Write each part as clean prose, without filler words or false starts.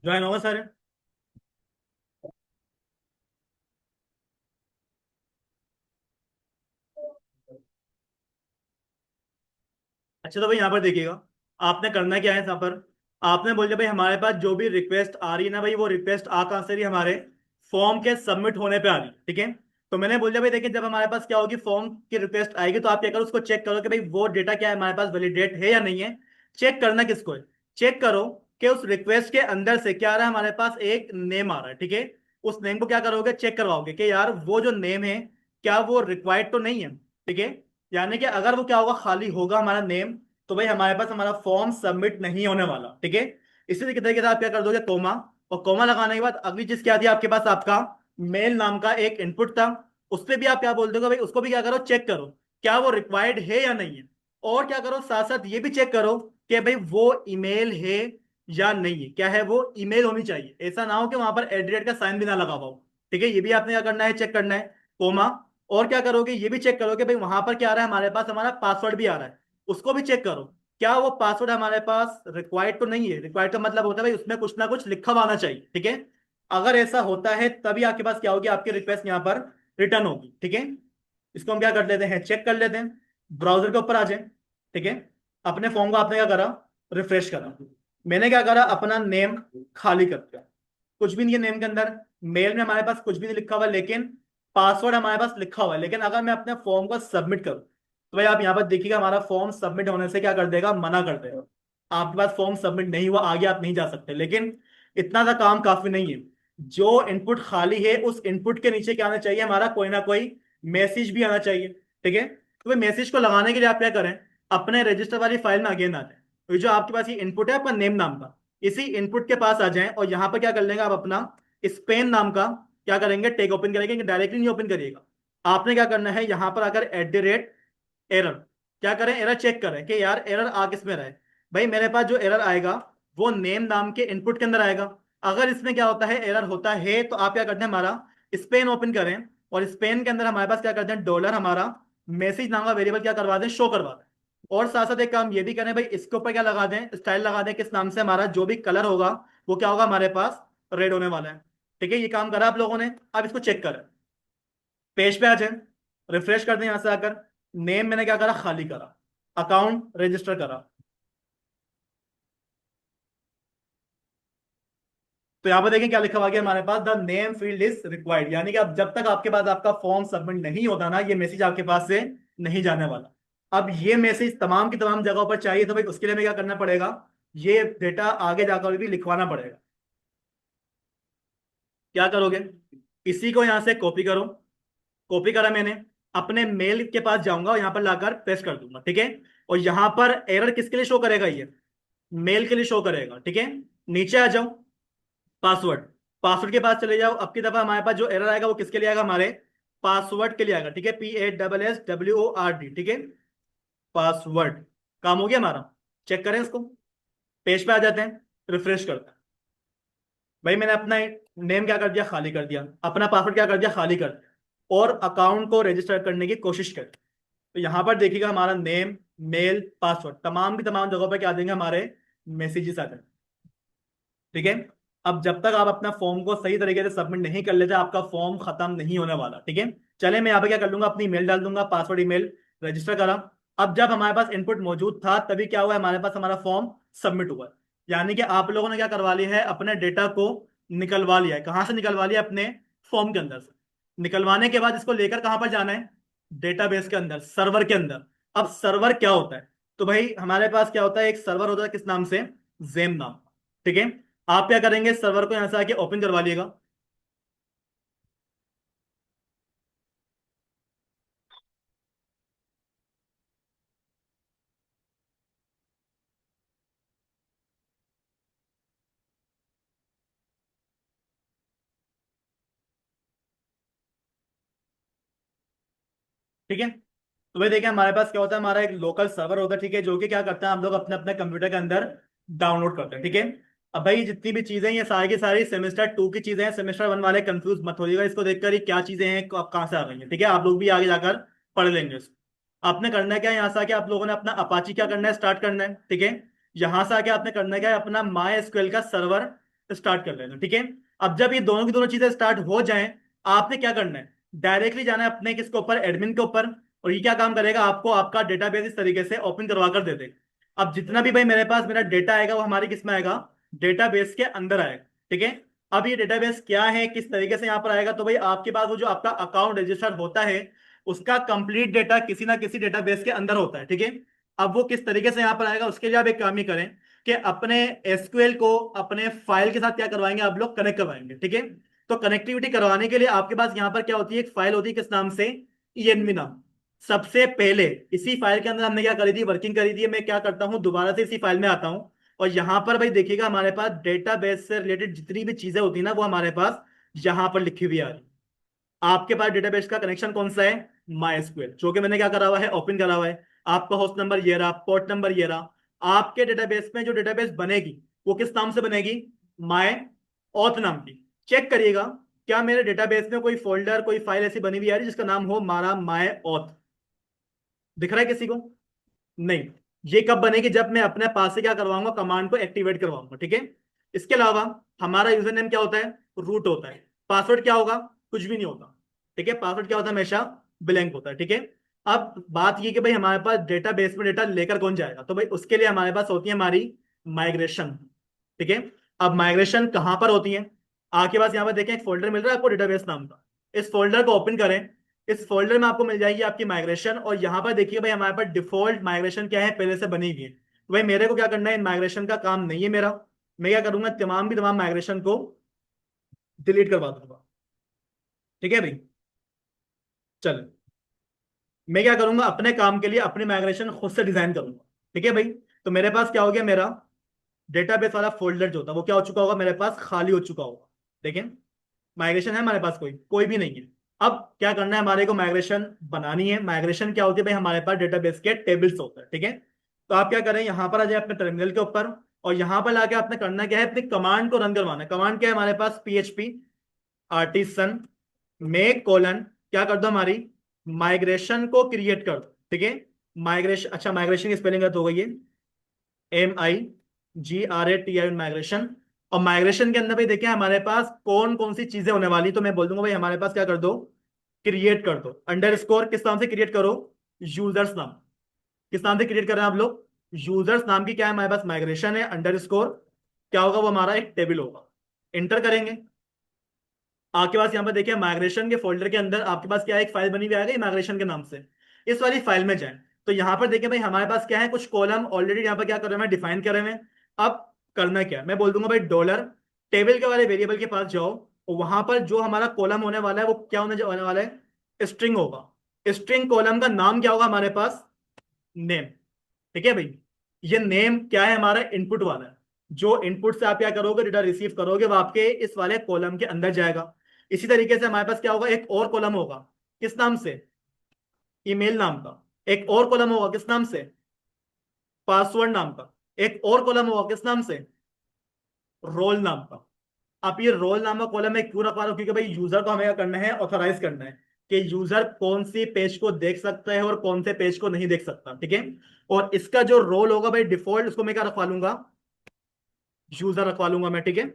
Join होगा sir. अच्छा तो भाई यहाँ पर देखिएगा, आपने करना क्या है यहाँ पर। आपने बोल दिया भाई हमारे पास जो भी रिक्वेस्ट आ रही है ना भाई, वो रिक्वेस्ट आ कहाँ से रही है, हमारे फॉर्म के सबमिट होने पे आ रही है। ठीक है। तो मैंने बोल दिया भाई देखिए, जब हमारे पास क्या होगी, फॉर्म की रिक्वेस्ट आएगी तो आप क्या करो, उसको चेक करो कि भाई वो डेटा क्या है हमारे पास, वैलिडेट है या नहीं है। चेक करना किसको है, चेक करो कि उस रिक्वेस्ट के अंदर से क्या आ रहा है, हमारे पास एक नेम आ रहा है। ठीक है। उस नेम को क्या करोगे, चेक करवाओगे कि यार वो जो नेम है क्या वो रिक्वायर्ड तो नहीं है। ठीक है। यानी कि अगर वो क्या होगा, खाली होगा हमारा नेम, तो भाई हमारे पास हमारा फॉर्म सबमिट नहीं होने वाला। ठीक है। इसी तरीके से आप क्या कर दोगे, कोमा। और कोमा लगाने के बाद अगली चीज क्या थी आपके पास, आपका मेल नाम का एक इनपुट था। उस पर भी आप क्या बोल दोगे भाई, उसको भी क्या करो, चेक करो क्या वो रिक्वायर्ड है या नहीं है। और क्या करो, साथ साथ ये भी चेक करो कि भाई वो ईमेल है या नहीं है, क्या है वो ईमेल होनी चाहिए, ऐसा ना हो कि वहां पर एट का साइन भी ना लगा हुआ हो। ठीक है, ये भी आपने क्या करना है, चेक करना है, कोमा। और क्या करोगे, ये भी चेक करोगे भाई वहां पर क्या आ रहा है, हमारे पास हमारा पासवर्ड भी आ रहा है, उसको भी चेक करो क्या वो पासवर्ड हमारे पास रिक्वायर्ड तो नहीं है। रिक्वायर्ड का मतलब होता है भाई उसमें कुछ ना कुछ लिखा हुआ आना चाहिए। ठीक है। अगर ऐसा होता है तभी आपके पास क्या होगी, आपकी रिक्वेस्ट यहाँ पर रिटर्न होगी। ठीक है। इसको हम क्या कर लेते हैं, चेक कर लेते हैं। ब्राउजर के ऊपर आ जाए। ठीक है। अपने फॉर्म को आपने क्या करा, रिफ्रेश करा। मैंने क्या करा, अपना नेम खाली कर दिया, कुछ भी नहीं है नेम के अंदर। मेल में हमारे पास कुछ भी नहीं लिखा हुआ, लेकिन पासवर्ड हमारे पास लिखा हुआ है। लेकिन अगर मैं अपने फॉर्म को सबमिट करूं तो भाई आप यहाँ पर देखिएगा, हमारा फॉर्म सबमिट होने से क्या कर देगा, मना कर देगा। आपके पास फॉर्म सबमिट नहीं हुआ, आगे आप नहीं जा सकते। लेकिन इतना सा काम काफी नहीं है। जो इनपुट खाली है उस इनपुट के नीचे क्या आना चाहिए, हमारा कोई ना कोई मैसेज भी आना चाहिए। ठीक है। तो भाई मैसेज को लगाने के लिए आप क्या करें, अपने रजिस्टर वाली फाइल में अगेन आ जाए। तो ये जो आपके पास ये इनपुट है आपका नेम नाम का, इसी इनपुट के पास आ जाएं और यहां पर क्या कर लेंगे आप, अपना स्पेन नाम का क्या करेंगे, टेक ओपन करेंगे, डायरेक्टली नहीं ओपन करिएगा। आपने क्या करना है, यहां पर आकर एरर क्या करें, एरर चेक करें कि यार एरर आ किस में रहा है। भाई मेरे पास जो एरर आएगा वो नेम नाम के इनपुट के अंदर आएगा। अगर इसमें क्या होता है, एरर होता है, तो आप क्या करते हैं, हमारा स्पेन ओपन करें और स्पेन के अंदर हमारे पास क्या करते हैं, डॉलर हमारा मैसेज नाम का वेरिएबल क्या करवा दें, शो करवा दें। और साथ साथ एक काम ये भी करें भाई, इसके ऊपर क्या लगा दें, स्टाइल लगा दें, किस नाम से, हमारा जो भी कलर होगा वो क्या होगा हमारे पास, रेड होने वाला है। ठीक है, ये काम करा आप लोगों ने। अब इसको चेक करें, पेज पे आ जाए, रिफ्रेश कर दें यहां से आकर। नेम मैंने क्या करा, खाली करा, अकाउंट रजिस्टर करा। तो यहाँ पर देखें क्या लिखा हुआ गया हमारे पास, the name field is required, यानी कि अब जब तक आपके पास आपका फॉर्म सबमिट नहीं होता ना, ये मैसेज आपके पास से नहीं जाने वाला। अब ये मैसेज तमाम की तमाम जगहों पर चाहिए, तो भाई उसके लिए हमें क्या करना पड़ेगा, ये डेटा आगे जाकर भी लिखवाना पड़ेगा। क्या करोगे, इसी को यहां से कॉपी करो। कॉपी करा मैंने, अपने मेल के पास जाऊंगा और यहां पर लाकर पेस्ट कर दूंगा। ठीक है। और यहां पर एरर किसके लिए शो करेगा, ये मेल के लिए शो करेगा। ठीक है। नीचे आ जाओ, पासवर्ड, पासवर्ड के पास चले जाओ। अब की दफा हमारे पास जो एरर आएगा वो किसके लिए आएगा, हमारे पासवर्ड के लिए आएगा। ठीक है, PASSWORD। ठीक है, पासवर्ड। काम हो गया हमारा। चेक करें इसको, पेज पे आ जाते हैं, रिफ्रेश करते हैं। भाई मैंने अपना नेम क्या कर दिया, खाली कर दिया, अपना पासवर्ड क्या कर दिया, खाली कर दिया, और अकाउंट को रजिस्टर करने की कोशिश कर। तो यहां पर देखिएगा हमारा नेम, मेल, पासवर्ड तमाम की तमाम जगहों पर क्या आ जाएंगे, हमारे मैसेजेस आ जाएंगे। ठीक है। अब जब तक आप अपना फॉर्म को सही तरीके से सबमिट नहीं कर लेते, आपका फॉर्म खत्म नहीं होने वाला। ठीक है। चले मैं यहाँ पे क्या कर लूंगा, अपनी ईमेल डाल दूंगा, पासवर्ड ईमेल रजिस्टर करा। अब जब हमारे पास इनपुट मौजूद था तभी क्या हुआ, हमारे पास हमारा फॉर्म सबमिट हुआ। यानी कि आप लोगों ने क्या करवा लिया है, अपने डेटा को निकलवा लिया है। कहाँ से निकलवा लिया, अपने फॉर्म के अंदर से। निकलवाने के बाद इसको लेकर कहाँ पर जाना है, डेटाबेस के अंदर, सर्वर के अंदर। अब सर्वर क्या होता है, तो भाई हमारे पास क्या होता है, एक सर्वर होता है, किस नाम से, जेम नाम। ठीक है। आप क्या करेंगे, सर्वर को यहां से आके ओपन करवा लिएगा। ठीक है। तो भाई देखिए हमारे पास क्या होता है, हमारा एक लोकल सर्वर होता है। ठीक है, जो कि क्या करता है, हम लोग अपने अपने कंप्यूटर के अंदर डाउनलोड करते हैं। ठीक है। अब भाई जितनी भी चीजें ये सारी की सारी सेमेस्टर 2 की चीजें हैं, सेमेस्टर 1 वाले कंफ्यूज मत होइएगा इसको देखकर ये क्या चीजें हैं, कहाँ से आ गई हैं। ठीक है, आप लोग भी आगे जाकर पढ़ लेंगे इसको। आपने करना है क्या, यहाँ से आके आप लोगों ने अपना अपाची क्या करना है, स्टार्ट करना है। ठीक है। यहाँ से आके आपने करना क्या है, अपना माई एसक्यूएल का सर्वर स्टार्ट कर लेना, ठीक है। अब जब ये दोनों की दोनों चीजें स्टार्ट हो जाएं, आपने क्या करना है, डायरेक्टली जाना है अपने किसके ऊपर, एडमिन के ऊपर। और ये क्या काम करेगा, आपको आपका डेटाबेस इस तरीके से ओपन करवा कर दे देगा। अब जितना भी भाई मेरे पास मेरा डेटा आएगा वो हमारे किस में आएगा, डेटाबेस के अंदर आएगा, ठीक है। अब ये डेटाबेस क्या है, किस तरीके से यहाँ पर आएगा, तो भाई आपके पास वो जो आपका अकाउंट रजिस्टर्ड होता है उसका कंप्लीट डेटा किसी ना किसी डेटाबेस के अंदर होता है, ठीक है। अब वो किस तरीके से यहाँ पर आएगा, उसके लिए आप एक काम ही करें कि अपने एसक्यूएल को अपने फाइल के साथ क्या करवाएंगे, आप लोग कनेक्ट करवाएंगे, ठीक है। तो कनेक्टिविटी करवाने के लिए आपके पास यहाँ पर क्या होती है, एक फाइल होती है किस नाम से, ईएनवी नाम। सबसे पहले इसी फाइल के अंदर हमने क्या करी थी, वर्किंग करी थी। मैं क्या करता हूँ, दोबारा से इसी फाइल में आता हूँ और यहाँ पर भाई देखिएगा हमारे पास डेटाबेस से रिलेटेड जितनी भी चीजें होती है ना वो हमारे पास यहाँ पर लिखी हुई आ रही है। आपके पास डेटाबेस का कनेक्शन कौन सा है, माई एसक्यूएल, जो कि मैंने क्या करा हुआ है, ओपन करा हुआ है। आपका होस्ट नंबर ये रहा, पोर्ट नंबर ये रहा। आपके डेटाबेस में जो डेटाबेस बनेगी वो किस नाम से बनेगी, माई ऑथ नाम की। चेक करिएगा क्या मेरे डेटाबेस में कोई फोल्डर कोई फाइल ऐसी बनी हुई आ रही है जिसका नाम हो मारा माई ऑथ, दिख रहा है किसी को, नहीं। ये कब बनेगी, जब मैं अपने पास से क्या करवाऊंगा, कमांड को एक्टिवेट करवाऊंगा, ठीक है। इसके अलावा हमारा यूजर नेम क्या होता है, रूट होता है। पासवर्ड क्या होगा, कुछ भी नहीं होता, ठीक है। पासवर्ड क्या होता है, हमेशा ब्लैंक होता है, ठीक है। अब बात ये कि भाई हमारे पास डेटाबेस में डेटा लेकर कौन जाएगा, तो भाई उसके लिए हमारे पास होती है हमारी माइग्रेशन, ठीक है। अब माइग्रेशन कहां पर होती है, आपके पास यहाँ पर देखें एक फोल्डर मिल रहा है आपको डेटाबेस नाम का। इस फोल्डर को ओपन करें, इस फोल्डर में आपको मिल जाएगी आपकी माइग्रेशन। और यहाँ पर देखिए भाई हमारे पास डिफॉल्ट माइग्रेशन क्या है, पहले से बनी हुई है। तो भाई मेरे को क्या करना है, इन माइग्रेशन का काम नहीं है मेरा। मैं क्या करूंगा, तमाम की तमाम माइग्रेशन को डिलीट करवा दूंगा, ठीक है भाई। चलो, मैं क्या करूंगा, अपने काम के लिए अपनी माइग्रेशन खुद से डिजाइन करूंगा, ठीक है भाई। तो मेरे पास क्या हो गया, मेरा डेटाबेस वाला फोल्डर जो था वो क्या हो चुका होगा, मेरे पास खाली हो चुका होगा। देखें, माइग्रेशन है हमारे पास, कोई कोई भी नहीं है। अब क्या करना है, हमारे को माइग्रेशन बनानी है। माइग्रेशन क्या होती है भाई, हमारे पास डेटाबेस के टेबल्स होते हैं, ठीक है। तो आप क्या करें, यहां पर आ जाए अपने टर्मिनल के ऊपर और यहां पर लाके आपने करना क्या है, अपनी कमांड को रन करवाना है। कमांड क्या है हमारे पास, PHP आर्टिसन मेक कोलन, क्या कर दो, हमारी माइग्रेशन को क्रिएट कर दो, ठीक है। माइग्रेशन, अच्छा माइग्रेशन की स्पेलिंग गलत हो गई है, MIGRATI माइग्रेशन। और माइग्रेशन के अंदर भाई देखिए हमारे पास कौन कौन सी चीजें होने वाली, तो मैं बोल दूंगा भाई हमारे पास क्या कर दो, क्रिएट कर दो। अंडरस्कोर किस नाम से क्रिएट करो, यूजर्स नाम। किस नाम से क्रिएट कर रहे हैं आप लोग, यूजर्स नाम की क्या है हमारे पास माइग्रेशन है। अंडरस्कोर क्या होगा, वो हमारा एक टेबल होगा। इंटर करेंगे, आपके पास यहाँ पर देखिए माइग्रेशन के फोल्डर के अंदर आपके पास क्या है, एक फाइल बनी हुई आ गई माइग्रेशन के नाम से। इस वाली फाइल में जाए तो यहाँ पर देखिए भाई हमारे पास क्या है, कुछ कॉलम ऑलरेडी यहाँ पर क्या कर रहे हैं, डिफाइन करे हुए हैं। अब करना क्या है, मैं बोल दूंगा भाई डॉलर टेबल के वाले वेरिएबल के पास जाओ और वहां पर जो हमारा कॉलम होने वाला है वो क्या होने वाला है, स्ट्रिंग होगा। स्ट्रिंग कॉलम का नाम क्या होगा हमारे पास, नेम, ठीक है भाई। ये नेम क्या है, हमारा इनपुट वाला है। जो इनपुट से आप क्या करोगे, डेटा रिसीव करोगे वो आपके इस वाले कॉलम के अंदर जाएगा। इसी तरीके से हमारे पास क्या होगा, एक और कॉलम होगा किस नाम से, ईमेल नाम का। एक और कॉलम होगा किस नाम से, पासवर्ड नाम का। एक और कॉलम होगा किस नाम से, रोल नाम का। आप ये रोल नाम का कॉलम में क्यों रखवा रहे हो, क्योंकि भाई यूजर को हमें क्या करना है, ऑथराइज करना है कि यूजर कौन सी पेज को देख सकता है और कौन से पेज को नहीं देख सकता, ठीक है। और इसका जो रोल होगा भाई डिफॉल्ट, उसको मैं क्या रखवा लूंगा, यूजर रखवा लूंगा मैं, ठीक है।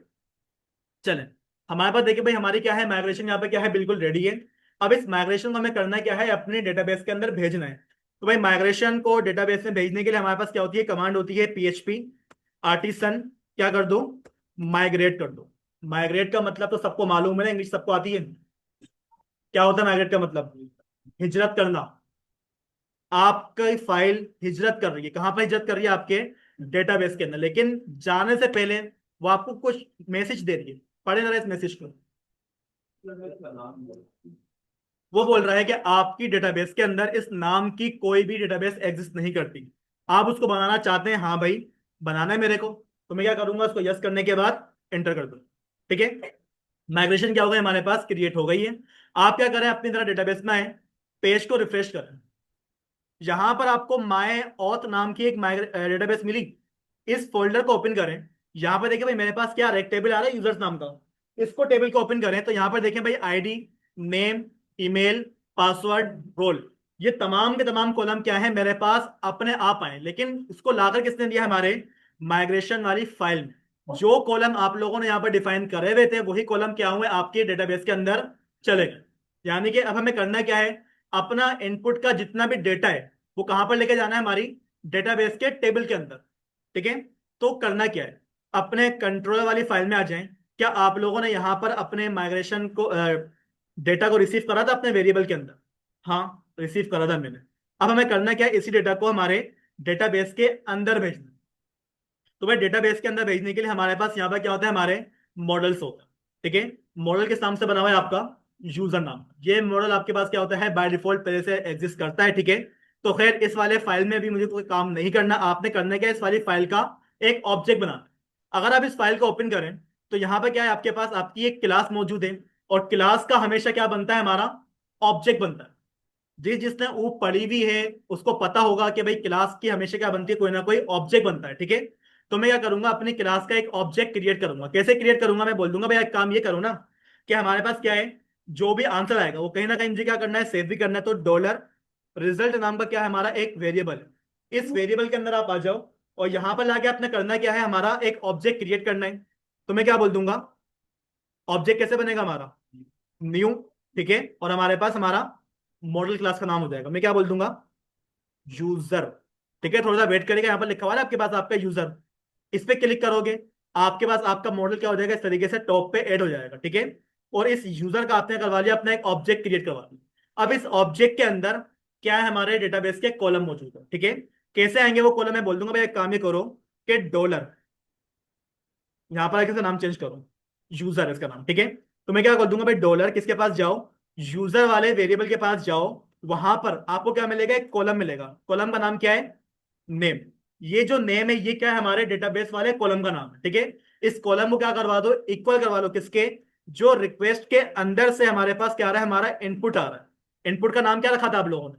चलें, हमारे पास देखिए भाई हमारी क्या है, माइग्रेशन यहाँ पे क्या है, बिल्कुल रेडी है। अब इस माइग्रेशन को हमें करना क्या है, अपने डेटाबेस के अंदर भेजना है। तो भाई माइग्रेशन को डेटाबेस में भेजने के लिए हमारे पास क्या होती है, कमांड होती है PHP आर्टिसन, क्या कर दो, माइग्रेट कर दो। माइग्रेट का मतलब तो सबको मालूम है ना, इंग्लिश सबको आती है। क्या होता है माइग्रेट का मतलब, हिजरत करना। आपकी फाइल हिजरत कर रही है, कहां पर हिजरत कर रही है, आपके डेटाबेस के अंदर। लेकिन जाने से पहले वो आपको कुछ मैसेज दे रही है, पढ़े जरा इस मैसेज को। वो बोल रहा है कि आपकी डेटाबेस के अंदर इस नाम की कोई भी डेटाबेस एग्जिस्ट नहीं करती। आप उसको बनाना चाहते हैं, हाँ भाई बनाना है मेरे को। तो मैं क्या करूंगा, उसको यस करने के बाद एंटर कर दूं, ठीक है। माइग्रेशन क्या होगा, हमारे पास क्रिएट हो गई है। आप क्या करें, अपनी तरह डेटाबेस में आए, पेज को रिफ्रेश करें। यहां पर आपको माई ऑथ नाम की एक डेटाबेस मिली, इस फोल्डर को ओपन करें। यहां पर देखिए भाई मेरे पास क्या एक टेबल आ रहा है यूजर्स नाम का। इसको टेबल को ओपन करें तो यहां पर देखें भाई ID, name, email, password, role, ये तमाम के तमाम कॉलम क्या है मेरे पास अपने आप आए। लेकिन इसको लाकर किसने दिया, हमारे माइग्रेशन वाली फाइल में। जो कॉलम आप लोगों ने यहाँ पर डिफाइन करे हुए थे वही कॉलम क्या हुए आपके डेटाबेस के अंदर चले गए। यानी कि अब हमें करना क्या है, अपना इनपुट का जितना भी डेटा है वो कहां पर लेके जाना है, हमारी डेटाबेस के टेबल के अंदर। ठीक है, तो करना क्या है, अपने कंट्रोलर वाली फाइल में आ जाएं। क्या आप लोगों ने यहाँ पर अपने माइग्रेशन को डेटा को रिसीव करा था अपने वेरिएबल के अंदर? हाँ, रिसीव करा था मैंने। अब हमें करना क्या है, इसी डेटा को हमारे डेटाबेस के अंदर भेजना। तो भाई डेटाबेस के अंदर भेजने के लिए हमारे पास यहाँ पर क्या होता है, हमारे मॉडल्स होता है। ठीक है, मॉडल किस नाम से बना हुआ है आपका, यूजर नाम। ये मॉडल आपके पास क्या होता है, बाय डिफॉल्ट पहले से एग्जिस्ट करता है। ठीक है, तो खैर इस वाले फाइल में भी मुझे कोई काम नहीं करना, आपने करना क्या है, इस वाली फाइल का एक ऑब्जेक्ट बनाना है। अगर आप इस फाइल को ओपन करें तो यहाँ पर क्या है, आपके पास आपकी एक क्लास मौजूद है, और क्लास का हमेशा क्या बनता है, हमारा ऑब्जेक्ट बनता है। जिसने ऊप पढ़ी हुई है उसको पता होगा कि भाई क्लास की हमेशा क्या बनती है, कोई ना कोई ऑब्जेक्ट बनता है। ठीक है, तो मैं क्या करूंगा, अपनी क्लास का एक ऑब्जेक्ट क्रिएट करूंगा। कैसे क्रिएट करूंगा, मैं बोल दूंगा भाई एक काम ये करो ना, कि हमारे पास क्या है, जो भी आंसर आएगा वो कहीं ना कहीं मुझे क्या करना है, सेव भी करना है। तो डॉलर रिजल्ट नाम का क्या है, हमारा एक वेरिएबल है। इस वेरिएबल के अंदर आप आ जाओ, और यहां पर लाके आपने करना क्या है, हमारा एक ऑब्जेक्ट क्रिएट करना है। तो मैं क्या बोल दूंगा, ऑब्जेक्ट कैसे बनेगा हमारा, न्यू। ठीक है, और हमारे पास हमारा मॉडल क्लास का नाम हो जाएगा, मैं क्या बोल दूंगा, यूजर। ठीक है, थोड़ा सा वेट करेगा, यहाँ पर लिखा हुआ है ना आपके पास आपका यूजर, इस पे क्लिक करोगे, आपके पास आपका मॉडल क्या हो जाएगा, इस तरीके से टॉप पे ऐड हो जाएगा। ठीक है, और इस यूजर का आपने करवा लिया, अपना एक ऑब्जेक्ट क्रिएट करवा लिया। अब इस ऑब्जेक्ट के अंदर क्या है, हमारे डेटाबेस के कॉलम मौजूद है। ठीक है, कैसे आएंगे वो कॉलम, मैं बोल दूंगा भाई एक काम ये करो, कि डॉलर, यहाँ पर आके इसका नाम चेंज करो, यूजर है इसका नाम। ठीक है, तो मैं क्या कर दूंगा भाई, डॉलर किसके पास जाओ, यूजर वाले वेरिएबल के पास जाओ, वहां पर आपको क्या मिलेगा, एक कॉलम मिलेगा। कॉलम का नाम क्या है, नेम। ये जो नेम है ये क्या है, हमारे डेटाबेस वाले कॉलम का नाम है। ठीक है, इस कॉलम को क्या करवा दो, इक्वल करवा लो किसके, जो रिक्वेस्ट के अंदर से हमारे पास क्या आ रहा है, हमारा इनपुट आ रहा है। इनपुट का नाम क्या रखा था आप लोगों ने,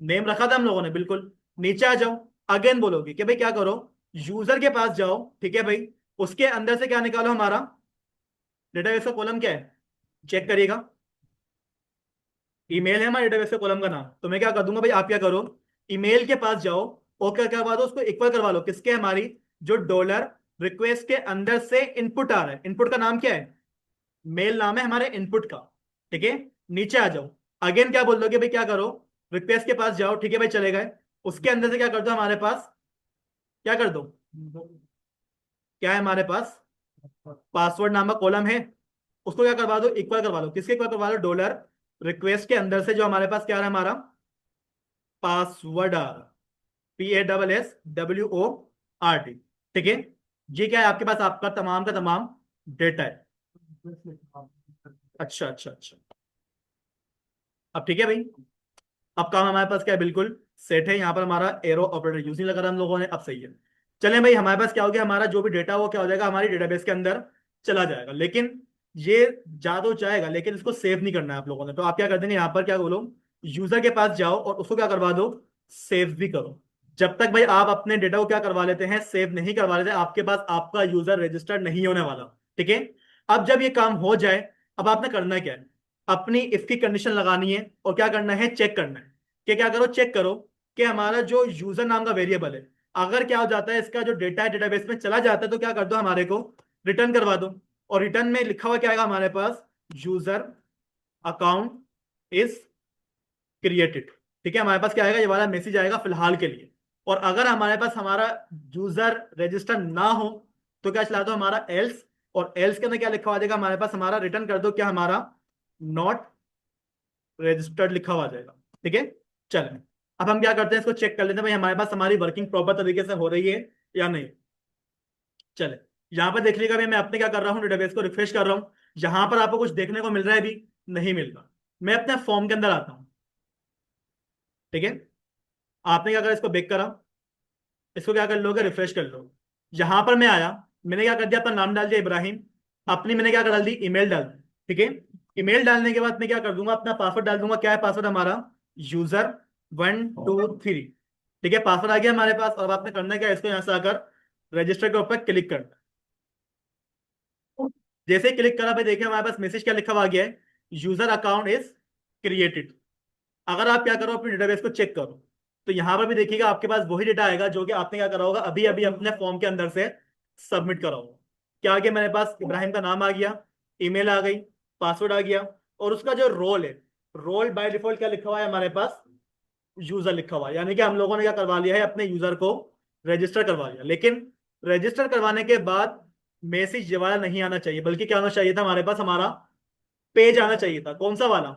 नेम रखा था हम लोगों ने, बिल्कुल। नीचे आ जाओ, अगेन बोलोगे कि भाई क्या करो, यूजर के पास जाओ। ठीक है भाई, उसके अंदर से क्या निकालो, हमारा डेटाबेस का कॉलम क्या है, चेक करिएगा, ईमेल है हमारे डेटाबेस के कॉलम का नाम। तो मैं क्या कर दूंगा भाई, आप क्या करो, ईमेल के पास जाओ, और क्या करवा दो, उसको इक्वल करवा लो किसके, हमारी जो डॉलर रिक्वेस्ट के अंदर से इनपुट आ रहा है। इनपुट का नाम क्या है, मेल नाम है हमारे इनपुट का। ठीक है, नीचे आ जाओ, अगेन क्या बोल दोगे भाई, क्या करो, रिक्वेस्ट के पास जाओ। ठीक है भाई, चले गए, उसके अंदर से क्या कर दो, हमारे पास क्या कर दो, क्या है हमारे पास, पासवर्ड नामक कॉलम है, उसको क्या करवा दो, इक्वल करवा लो किसके, इक्वल करवा लो, डॉलर रिक्वेस्ट के अंदर से जो हमारे पास क्या आ रहा है, हमारा पासवर्ड आ रहा, PASSWORD। ठीक है, ये क्या है आपके पास, आपका तमाम का तमाम डेटा है। अच्छा अच्छा अच्छा, अब ठीक है भाई, अब काम हमारे पास क्या है, बिल्कुल सेट है। यहाँ पर हमारा एरो ऑपरेटर यूज नहीं लगा था हम लोगों ने, अब सही है। चलें भाई, हमारे पास क्या हो गया, हमारा जो भी डेटा वो क्या हो जाएगा, हमारी डेटाबेस के अंदर चला जाएगा। लेकिन ये जा तो जाएगा, लेकिन इसको सेव नहीं करना है आप लोगों ने। तो आप क्या कर देंगे, यहाँ पर क्या बोलो, यूजर के पास जाओ और उसको क्या करवा दो, सेव भी करो। जब तक भाई आप अपने डेटा को क्या करवा लेते हैं, सेव नहीं करवा लेते, आपके पास आपका यूजर रजिस्टर्ड नहीं होने वाला। ठीक है, अब जब ये काम हो जाए, अब आपने करना क्या है, अपनी इफ की कंडीशन लगानी है, और क्या करना है, चेक करना है। कि क्या करो, चेक करो कि हमारा जो यूजर नाम का वेरिएबल है, अगर क्या हो जाता है, इसका जो डेटा है डेटाबेस में चला जाता है, तो क्या कर दो, हमारे को रिटर्न करवा दो। और रिटर्न में लिखा हुआ क्या आएगा हमारे पास, यूजर अकाउंट इज क्रिएटेड। ठीक है, हमारे पास क्या आएगा, ये वाला मैसेज आएगा फिलहाल के लिए। और अगर हमारे पास हमारा यूजर रजिस्टर ना हो, तो क्या चला दो, हमारा एल्स। और एल्स के अंदर क्या लिखा हुआ जाएगा हमारे पास, हमारा रिटर्न कर दो क्या, हमारा नॉट रजिस्टर्ड लिखा हुआ जाएगा। ठीक है, चलें, अब हम क्या करते हैं, इसको चेक कर लेते हैं भाई हमारे पास हमारी वर्किंग प्रॉपर तरीके से हो रही है या नहीं। चले, यहाँ पर देख लीजिएगा भाई, मैं अपने क्या कर रहा हूँ, डेटाबेस को रिफ्रेश कर रहा हूँ। यहाँ पर आपको कुछ देखने को मिल रहा है, भी नहीं मिल रहा। मैं अपने फॉर्म के अंदर आता हूँ। ठीक है, आपने क्या करा, इसको बेक करा, इसको क्या कर लोगे, रिफ्रेश कर लो। यहाँ पर मैं आया, मैंने क्या कर दिया, अपना नाम डाल दिया इब्राहिम, अपनी मैंने क्या कर डाल दी, ईमेल डाल दी। ठीक है, ईमेल डालने के बाद मैं क्या कर दूंगा, अपना पासवर्ड डाल दूंगा। क्या है पासवर्ड हमारा, यूजर 1 2 3। ठीक है, पासवर्ड आ गया हमारे पास। और अब आपने करना क्या है, इसको यहाँ से आकर रजिस्टर के ऊपर क्लिक करना। जैसे ही क्लिक करा भाई, देखिए हमारे पास मैसेज क्या लिखा हुआ आ गया है, यूजर अकाउंट इज क्रिएटेड। अगर आप क्या करो, अपने डेटाबेस को चेक करो, तो यहां पर भी देखिएगा आपके पास वही डेटा आएगा जो कि आपने क्या करा होगा, अभी अभी अपने फॉर्म के अंदर से सबमिट करा होगा। क्या आ गया मेरे पास, इब्राहिम का नाम आ गया, ईमेल आ गई, पासवर्ड आ गया, और उसका जो रोल है, रोल बाय डिफॉल्ट क्या लिखा हुआ है हमारे पास, यूजर लिखा हुआ है। यानी कि हम लोगों ने क्या करवा लिया है, अपने यूजर को रजिस्टर करवा लिया। लेकिन रजिस्टर करवाने के बाद मैसेज ये वाला नहीं आना चाहिए, बल्कि क्या आना चाहिए था हमारे पास, हमारा पेज आना चाहिए था। कौन सा वाला,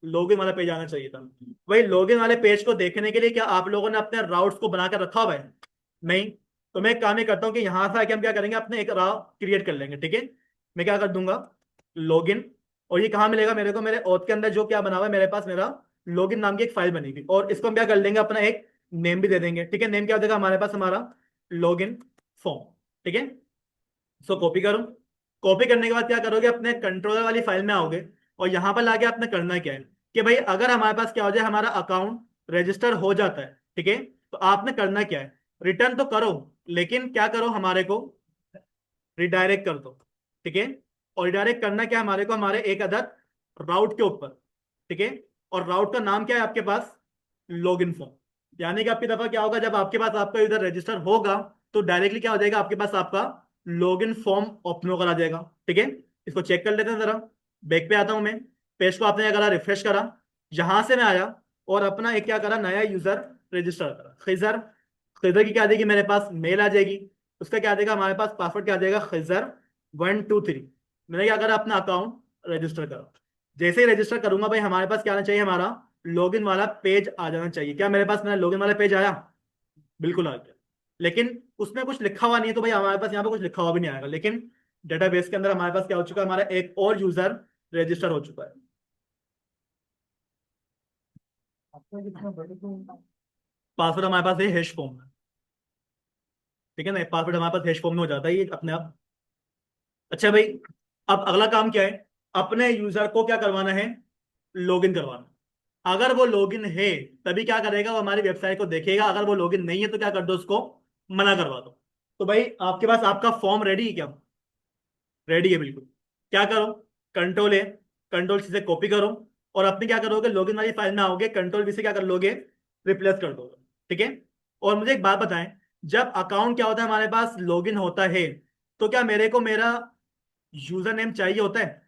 लॉगिन वाला पेज आना चाहिए था। वही लॉगिन वाले पेज को देखने के लिए क्या आप लोगों ने अपने राउट्स को बनाकर रखा हुआ है? नहीं। तो मैं एक काम ही करता हूँ कि यहाँ से आके हम क्या करेंगे, अपने एक राउट क्रिएट कर लेंगे। ठीक है, मैं क्या कर दूंगा, लॉगिन, और ये कहाँ मिलेगा मेरे को, मेरे ऑथ के अंदर जो क्या बना हुआ है मेरे पास, मेरा लॉगिन नाम की एक फाइल बनेगी, और इसको हम क्या कर लेंगे, अपना एक नेम भी दे देंगे। ठीक है, नेम क्या हो जाएगा हमारे पास, हमारा लॉगिन फॉर्म। ठीक है, सो कॉपी करो। कॉपी करने के बाद क्या करोगे, अपने कंट्रोलर वाली फाइल में आओगे, और यहां पर लाके आपने करना क्या है कि भाई अगर हमारे पास क्या हो जाए, हमारा अकाउंट रजिस्टर हो जाता है, ठीक है, तो आपने करना क्या है, रिटर्न तो करो, लेकिन क्या करो, हमारे को रिडायरेक्ट कर दो। ठीक है, और रिडायरेक्ट करना क्या है हमारे को, हमारे एक अदद राउट के ऊपर। ठीक है, और राउट का नाम क्या है आपके पास, लॉगिन फॉर्म। यानी कि आपकी दफा क्या होगा, जब आपके पास आपका यूजर रजिस्टर होगा, तो डायरेक्टली क्या हो जाएगा, आपके पास आपका लॉगिन फॉर्म ओपन होकर आ जाएगा। ठीक है, इसको चेक कर लेते हैं जरा। बैक पे आता हूं मैं, पेज को आपने क्या करा, रिफ्रेश करा, यहां से मैं आया और अपना एक क्या करा, नया यूजर रजिस्टर करा, खिजर। खिजर की क्या देगी मेरे पास, मेल आ जाएगी, उसका क्या देगा हमारे पास, पासवर्ड क्या देगा, खिजर 123। मैंने क्या करा, अपना अकाउंट रजिस्टर करा। जैसे ही रजिस्टर करूंगा भाई, हमारे पास क्या आना चाहिए, हमारा लॉगिन वाला पेज आ जाना चाहिए। क्या मेरे पास मेरा लॉगिन वाला पेज आया, बिल्कुल आ गया। लेकिन उसमें कुछ लिखा हुआ नहीं है, तो भाई हमारे पास यहाँ पे कुछ लिखा हुआ भी नहीं आएगा। लेकिन डेटाबेस के अंदर हमारे पास क्या हो चुका है, हमारा एक और यूजर रजिस्टर हो चुका है। पासवर्ड हमारे पास है हैश फॉर्म में। ठीक है ना, पासवर्ड हमारे पास हैश फॉर्म में हो जाता है ये अपने आप। अच्छा भाई, अब अगला काम क्या है, अपने यूजर को क्या करवाना है, लॉगिन करवाना। अगर वो लॉगिन है तभी क्या करेगा, वो हमारी वेबसाइट को देखेगा। अगर वो लॉगिन नहीं है तो क्या कर दो, उसको मना करवा दो। तो भाई आपके पास आपका फॉर्म रेडी है क्या, रेडी है बिल्कुल। क्या करो, कंट्रोल ए, कंट्रोल सी से कॉपी करो, और अपने क्या करोगे, लॉगिन वाली फाइल में आओगे, कंट्रोल वी से क्या कर लोगे, रिप्लेस कर दोगे। ठीक है, और मुझे एक बात बताएं, जब अकाउंट क्या होता है हमारे पास, लॉगिन होता है, तो क्या मेरे को मेरा यूजर नेम चाहिए होता है,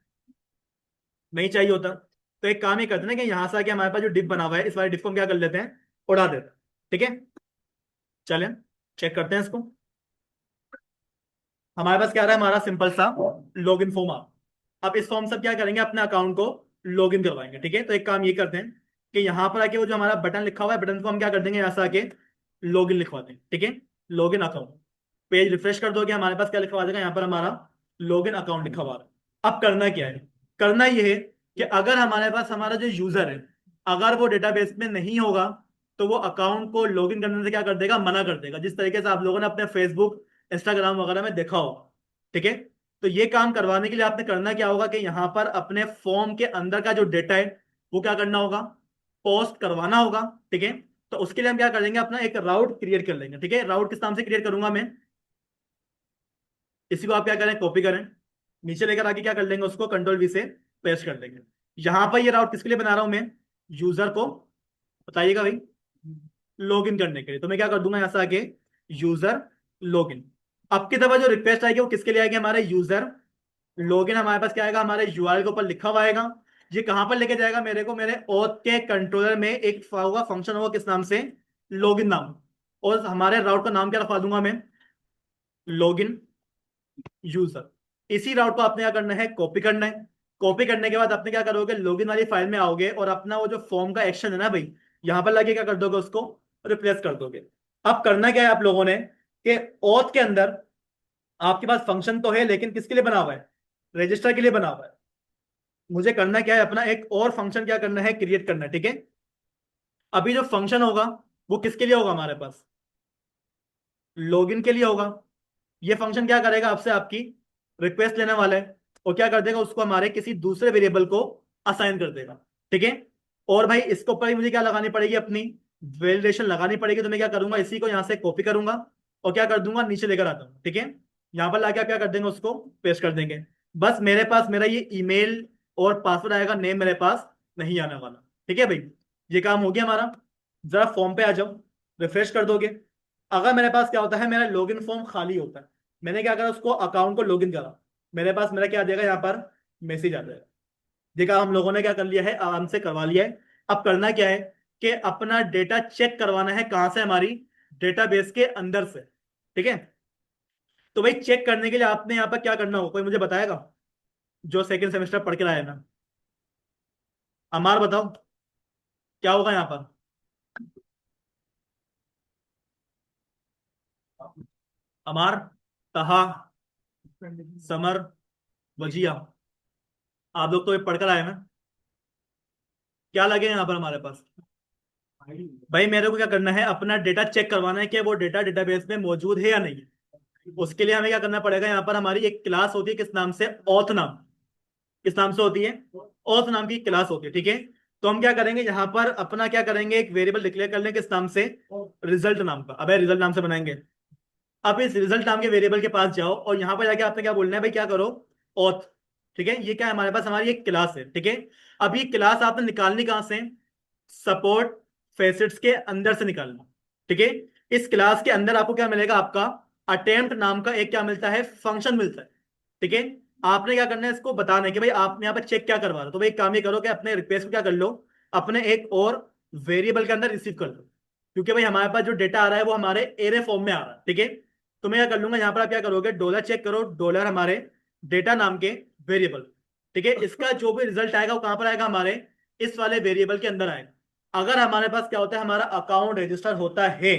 नहीं चाहिए होता। तो एक काम ही करते हैं ना कि यहां से आके हमारे पास जो डिप बना हुआ है, इस वाले डिप को हम क्या कर लेते हैं, उड़ा देते हैं। ठीक है, चलें चेक करते हैं इसको। हमारे पास क्या रहा है, हमारा सिंपल सा लॉगिन फॉर्म आ। अब इस फॉर्म से क्या करेंगे, अपने अकाउंट को लॉगिन करवाएंगे। ठीक है, तो एक काम ये करते हैं कि यहाँ पर आके वो जो हमारा बटन लिखा हुआ है, बटन को हम क्या कर देंगे, यहाँ से आके लॉगिन लिखवा देंगे। ठीक है, लॉगिन अकाउंट, पेज रिफ्रेश कर दोगे, हमारे पास क्या लिखवा देगा, यहाँ पर हमारा लॉगिन अकाउंट लिखा हुआ है। अब करना क्या है, करना ये है कि अगर हमारे पास हमारा जो यूजर है, अगर वो डेटाबेस में नहीं होगा, तो वो अकाउंट को लॉगिन करने से क्या कर देगा, मना कर देगा, जिस तरीके से आप लोगों ने अपने फेसबुक इंस्टाग्राम वगैरह में देखा होगा। ठीक है, तो ये काम करवाने के लिए आपने करना क्या होगा कि यहाँ पर अपने फॉर्म के अंदर का जो डेटा है, वो क्या करना होगा, पोस्ट करवाना होगा। ठीक है, तो उसके लिए हम क्या कर लेंगे, अपना एक राउट क्रिएट कर लेंगे। ठीक है, राउट किस नाम से क्रिएट करूंगा मैं, इसी को आप क्या करें, कॉपी करें, नीचे लेकर आके क्या कर लेंगे, उसको कंट्रोल वी से पेस्ट कर देंगे। यहां पर ये राउट किसके लिए बना रहा हूं मैं, यूजर को, बताइएगा भाई, लॉगिन करने के लिए। तो मैं क्या कर दूंगा, यहां से आके यूजर लॉगिन। अब की दफा जो रिक्वेस्ट आएगी वो किसके लिए आएगी, हमारे यूजर लॉगिन। हमारे पास क्या आएगा, हमारे यूआरएल के ऊपर लिखा हुआ आएगा। ये कहां पर लेके जाएगा मेरे को, मेरे ऑथ के कंट्रोलर में एक होगा, फंक्शन होगा, किस नाम से, लॉगिन नाम। और हमारे राउट का नाम क्या रखवा दूंगा मैं, लॉगिन यूजर। इसी राउट को आपने क्या करना है, कॉपी करना है। कॉपी करने के बाद आपने क्या करोगे, लॉगिन वाली फाइल में आओगे, और अपना वो जो फॉर्म का एक्शन है ना भाई, यहां पर लाके क्या कर दोगे, उसको रिप्लेस कर दोगे। अब करना क्या है आप लोगों ने, कि ऑथ के अंदर आपके पास फंक्शन तो है, लेकिन किसके लिए बना हुआ है, रजिस्टर के लिए बना हुआ है। मुझे करना क्या है, अपना एक और फंक्शन क्या करना है, क्रिएट करना है। ठीक है, अभी जो फंक्शन होगा वो किसके लिए होगा, हमारे पास लॉगिन के लिए होगा। ये फंक्शन क्या करेगा, आपसे आपकी रिक्वेस्ट लेने वाला है, और क्या कर देगा, उसको हमारे किसी दूसरे वेरिएबल को असाइन कर देगा। ठीक है, और भाई इसके ऊपर ही मुझे क्या लगानी पड़ेगी, अपनी वैलिडेशन लगानी पड़ेगी। तो मैं क्या करूंगा, इसी को यहां से कॉपी करूंगा, और क्या कर दूंगा, नीचे लेकर आता हूँ। ठीक है, यहां पर लाके आप क्या कर देंगे, उसको पेस्ट कर देंगे। बस मेरे पास मेरा ये ईमेल और पासवर्ड आएगा, नेम मेरे पास नहीं आने वाला। ठीक है भाई, ये काम हो गया हमारा। जरा फॉर्म पे आ जाओ, रिफ्रेश कर दोगे। अगर मेरे पास क्या होता है, मेरा लॉगिन फॉर्म खाली होता है, मैंने क्या करा, उसको अकाउंट को लॉगिन करा, मेरे पास मेरा क्या आ जाएगा यहाँ पर, मैसेज आ जाएगा। देखा, हम लोगों ने क्या कर लिया है, आराम से करवा लिया है। अब करना क्या है कि अपना डेटा चेक करवाना है, कहां से, हमारी डेटाबेस के अंदर से। ठीक है, तो भाई चेक करने के लिए आपने यहाँ पर क्या करना होगा, कोई मुझे बताएगा, जो सेकंड सेमेस्टर पढ़ के आया है ना। अमार बताओ, क्या होगा यहाँ पर। अमार, तहा, समर, वजिया, आप लोग तो ये पढ़कर आए ना, क्या लगे यहाँ पर हमारे पास। भाई मेरे को क्या करना है, अपना डेटा चेक करवाना है कि वो डेटा डेटाबेस में मौजूद है या नहीं है। उसके लिए हमें क्या करना पड़ेगा, यहाँ पर हमारी एक क्लास होती है, किस नाम से, ऑथ नाम। किस नाम से होती है, ऑथ नाम की क्लास होती है। ठीक है, तो हम क्या करेंगे, यहाँ पर अपना क्या करेंगे, एक वेरिएबल डिक्लेयर कर लेंगे, किस नाम से, रिजल्ट नाम का। अब रिजल्ट नाम से बनाएंगे। अब इस रिजल्ट नाम के वेरिएबल के पास जाओ और यहाँ पर जाके आपने क्या बोलना है, भाई क्या करो, ऑथ। ठीक है, ये क्या है, हमारे पास हमारी एक क्लास है। ठीक है, अब ये क्लास आपने निकालनी कहां से, सपोर्ट फेसिट्स के अंदर से निकालना। ठीक है, इस क्लास के अंदर आपको क्या मिलेगा, आपका अटेम्प्ट नाम का एक क्या मिलता है, फंक्शन मिलता है। ठीक है, आपने क्या करना है, इसको बताना है कि भाई आप यहाँ पर चेक क्या करवा रहे हो। तो भाई एक काम ये करो कि अपने रिक्वेस्ट को क्या कर लो, अपने एक और वेरिएबल के अंदर रिसीव कर लो, क्योंकि भाई हमारे पास जो डेटा आ रहा है वो हमारे एरे फॉर्म में आ रहा है। ठीक है, तो मैं क्या कर लूंगा, यहाँ पर आप क्या करोगे, डॉलर चेक करो, डॉलर हमारे डेटा नाम के वेरिएबल। ठीक है, इसका जो भी रिजल्ट आएगा वो कहां पर आएगा, हमारे इस वाले वेरिएबल के अंदर आएगा। अगर हमारे पास क्या होता है, हमारा अकाउंट रजिस्टर होता है,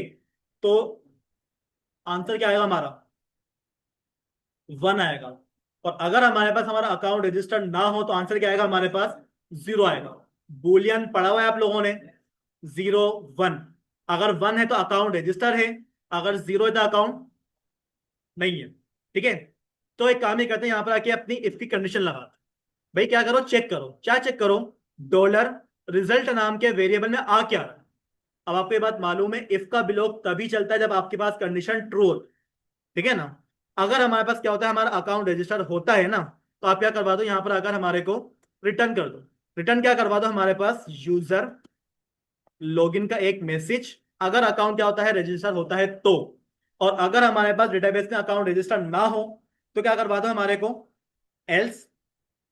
तो आंसर क्या आएगा हमारा, 1 आएगा। और अगर हमारे पास हमारा अकाउंट रजिस्टर ना हो तो आंसर क्या आएगा हमारे पास, 0 आएगा। बुलियन पढ़ा हुआ है आप लोगों ने, 0 1। अगर 1 है तो अकाउंट रजिस्टर है, अगर 0 है तो अकाउंट नहीं है। ठीक है, तो एक काम ही करते हैं, यहां पर आके अपनी इफ की कंडीशन लगाते हैं। भाई क्या करो, चेक करो, क्या चेक करो, डॉलर रिजल्ट नाम के वेरिएबल में आ क्या रहा है। अब आपको ये बात मालूम है, इफ का बिलोंग तभी चलता है जब आपके पास कंडीशन ट्रू हो। ठीक है ना, अगर हमारे पास क्या होता है, हमारा अकाउंट रजिस्टर होता है ना, तो आप क्या करवा दो, यहां पर आकर हमारे को रिटर्न कर दो। रिटर्न क्या करवा दो, हमारे पास यूजर लॉगिन का एक मैसेज, अगर अकाउंट क्या होता है, रजिस्टर होता है तो। और अगर हमारे पास डेटाबेस में अकाउंट रजिस्टर ना हो तो क्या करवा दो हमारे को, एल्स।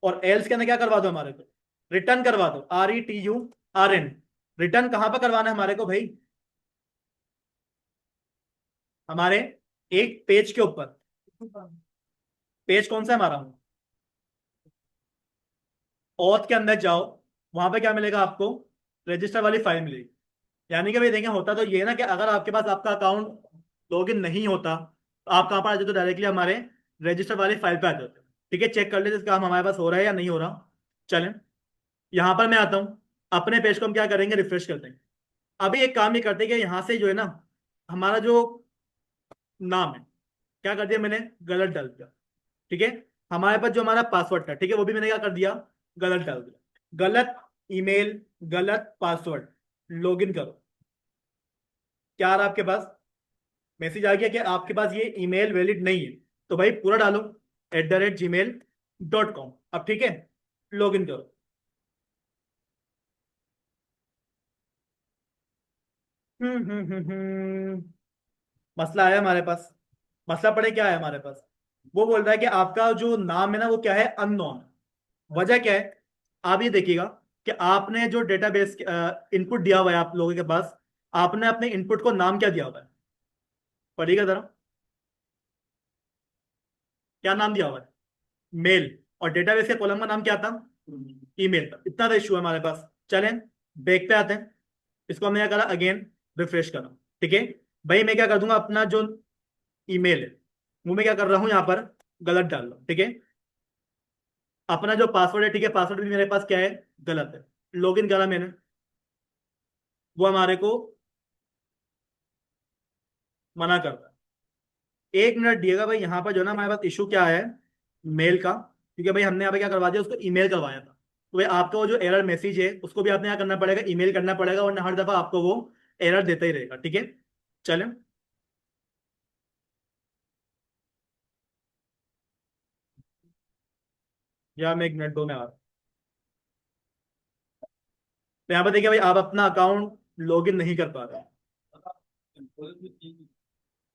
और एल्स के अंदर क्या करवा दो, हमारे को रिटर्न करवा दो, RETURN। रिटर्न कहां पर करवाना है हमारे को भाई, हमारे एक पेज के ऊपर। पेज कौन सा है हमारा, ऑथ के अंदर जाओ, वहां पे क्या मिलेगा आपको, रजिस्टर वाली फाइल मिलेगी। यानी कि भाई देखें, होता तो ये है ना कि अगर आपके पास आपका अकाउंट लॉगिन नहीं होता तो आप कहां पर आ जाते, तो डायरेक्टली हमारे रजिस्टर वाली फाइल पे आ जाते। ठीक है, चेक कर लेते इसका काम हमारे पास हो रहा है या नहीं हो रहा। चलें, यहां पर मैं आता हूं, अपने पेज को हम क्या करेंगे, रिफ्रेश कर देंगे। अभी एक काम ये करते हैं कि यहां से जो है ना, हमारा जो नाम है, क्या कर दिया मैंने, गलत डाल दिया। ठीक है, हमारे पास जो हमारा पासवर्ड था, ठीक है, वो भी मैंने क्या कर दिया, गलत डाल दिया। गलत ईमेल, गलत पासवर्ड, लॉगिन करो। क्या आ रहा है आपके पास, मैसेज आ गया कि आपके पास ये ईमेल वैलिड नहीं है। तो भाई पूरा डालो, @gmail.com। अब ठीक है, लॉगिन करो। मसला आया हमारे पास। मसला पड़े क्या है हमारे पास, वो बोल रहा है कि आपका जो नाम है ना वो क्या है, अननोन। वजह क्या है, आप ये देखिएगा कि आपने जो डेटाबेस इनपुट दिया हुआ है आप लोगों के पास, आपने अपने इनपुट को नाम क्या दिया हुआ है, पढ़िएगा जरा, क्या नाम दिया हुआ है, मेल। और डेटाबेस के कॉलम का नाम क्या था, ईमेल था। इतना तो इशू है हमारे पास। चलें, बैक पे आते हैं, इसको हमने क्या करा, अगेन रिफ्रेश करा। ठीक है, भाई मैं क्या कर दूंगा, अपना जो ईमेल है वो मैं क्या कर रहा हूँ, यहाँ पर गलत डाल रहा हूँ। ठीक है, अपना जो पासवर्ड है, ठीक है, पासवर्ड भी मेरे पास क्या है, गलत है। लॉगिन करा मैंने, वो हमारे को मना करता है। 1 मिनट दिएगा भाई, यहाँ पर जो है ना हमारे पास इशू क्या है, मेल का, क्योंकि भाई हमने यहाँ पे क्या करवा दिया, उसको ईमेल करवाया था। तो भाई आपका वो जो एरर मैसेज है उसको भी आपने यहाँ करना पड़ेगा, ईमेल करना पड़ेगा, वरना हर दफा आपको वो एरर देता ही रहेगा। ठीक है, चलें, या मैं 1 मिनट दो, मैं आ रहा हूँ। तो यहाँ पर देखिए भाई, आप अपना अकाउंट लॉगिन नहीं कर पा रहे।